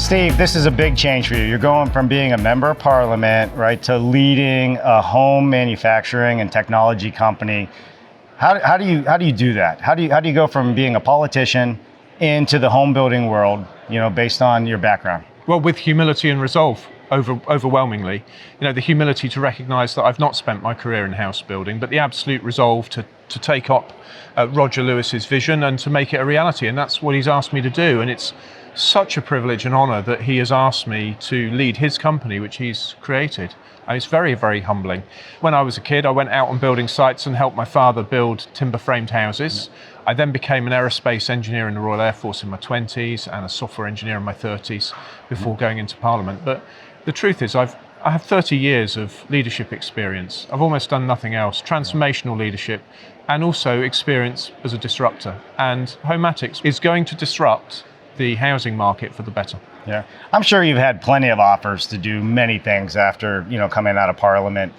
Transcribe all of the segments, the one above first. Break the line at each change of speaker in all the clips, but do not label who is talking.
Steve, this is a big change for you. You're going from being a member of parliament, right, to leading a home manufacturing and technology company. How do you do that? How do you go from being a politician into the home building world, based on your background?
Well, with humility and resolve, overwhelmingly. The humility to recognise that I've not spent my career in house building, but the absolute resolve to take up Roger Lewis's vision and to make it a reality. And that's what he's asked me to do. And it's such a privilege and honour that he has asked me to lead his company, which he's created. And it's very, very humbling. When I was a kid, I went out on building sites and helped my father build timber-framed houses. I then became an aerospace engineer in the Royal Air Force in my 20s and a software engineer in my 30s before going into Parliament. But the truth is, I have 30 years of leadership experience. I've almost done nothing else, transformational leadership, and also experience as a disruptor. And Homatics is going to disrupt the housing market for the better.
Yeah, I'm sure you've had plenty of offers to do many things after, coming out of Parliament.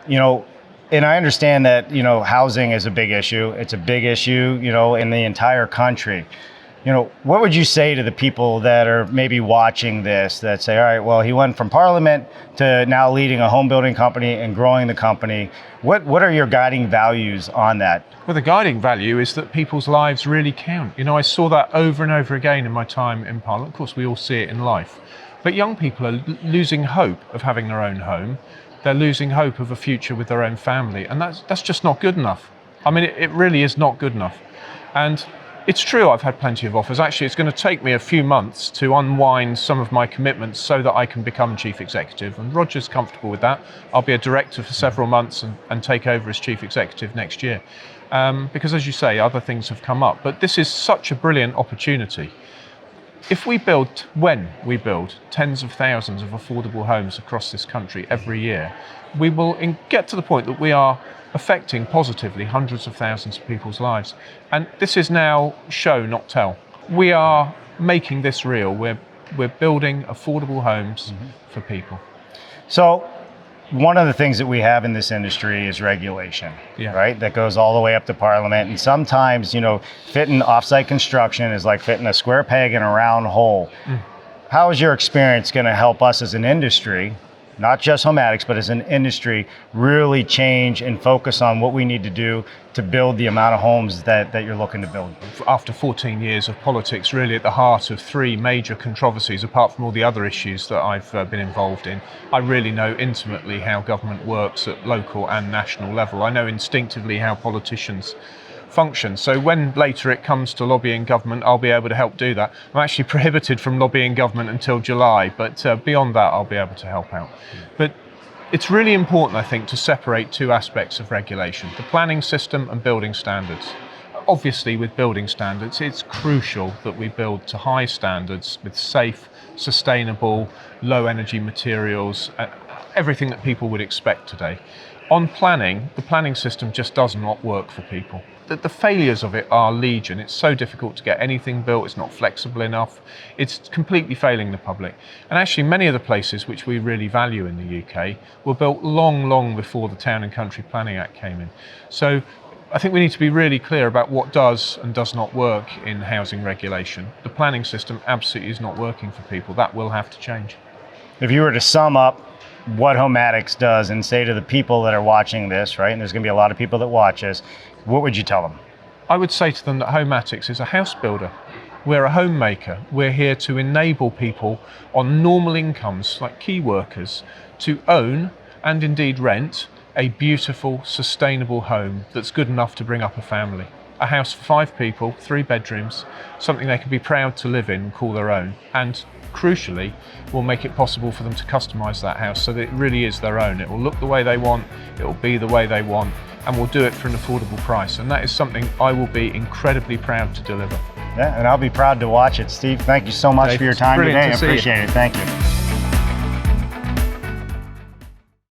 And I understand that, housing is a big issue. It's a big issue, in the entire country. What would you say to the people that are maybe watching this that say, all right, well, he went from Parliament to now leading a home building company and growing the company. What are your guiding values on that?
Well, the guiding value is that people's lives really count. I saw that over and over again in my time in Parliament. Of course, we all see it in life. But young people are losing hope of having their own home. They're losing hope of a future with their own family. And that's just not good enough. I mean, it really is not good enough. And it's true, I've had plenty of offers. Actually, it's going to take me a few months to unwind some of my commitments so that I can become chief executive. And Roger's comfortable with that. I'll be a director for several months and take over as chief executive next year. Because as you say, other things have come up. But this is such a brilliant opportunity. When we build tens of thousands of affordable homes across this country every year, we will get to the point that we are affecting positively hundreds of thousands of people's lives. And this is now show, not tell. We are making this real. We're building affordable homes for people.
So one of the things that we have in this industry is regulation, right? That goes all the way up to Parliament. And sometimes, fitting off-site construction is like fitting a square peg in a round hole. How is your experience going to help us as an industry, not just Homatics, but as an industry, really change and focus on what we need to do to build the amount of homes that you're looking to build?
After 14 years of politics, really at the heart of three major controversies, apart from all the other issues that I've been involved in, I really know intimately how government works at local and national level. I know instinctively how politicians function. So when later it comes to lobbying government, I'll be able to help do that. I'm actually prohibited from lobbying government until July, but beyond that, I'll be able to help out. But it's really important, I think, to separate two aspects of regulation, the planning system and building standards. Obviously, with building standards, it's crucial that we build to high standards with safe, sustainable, low energy materials, everything that people would expect today. On planning, the planning system just does not work for people. The failures of it are legion. It's so difficult to get anything built. It's not flexible enough. It's completely failing the public. And actually, many of the places which we really value in the UK were built long, long before the Town and Country Planning Act came in. So I think we need to be really clear about what does and does not work in housing regulation. The planning system absolutely is not working for people. That will have to change.
If you were to sum up what Homatics does and say to the people that are watching this, right, and there's going to be a lot of people that watch us, what would you tell them?
I would say to them that Homatics is a house builder. We're a homemaker. We're here to enable people on normal incomes, like key workers, to own and indeed rent a beautiful, sustainable home that's good enough to bring up a family. A house for 5 people, 3 bedrooms, something they can be proud to live in and call their own. And crucially, will make it possible for them to customise that house so that it really is their own. It will look the way they want, it will be the way they want, and we'll do it for an affordable price. And that is something I will be incredibly proud to deliver.
Yeah, and I'll be proud to watch it. Steve, thank you so much for your time today. I appreciate it. Thank you.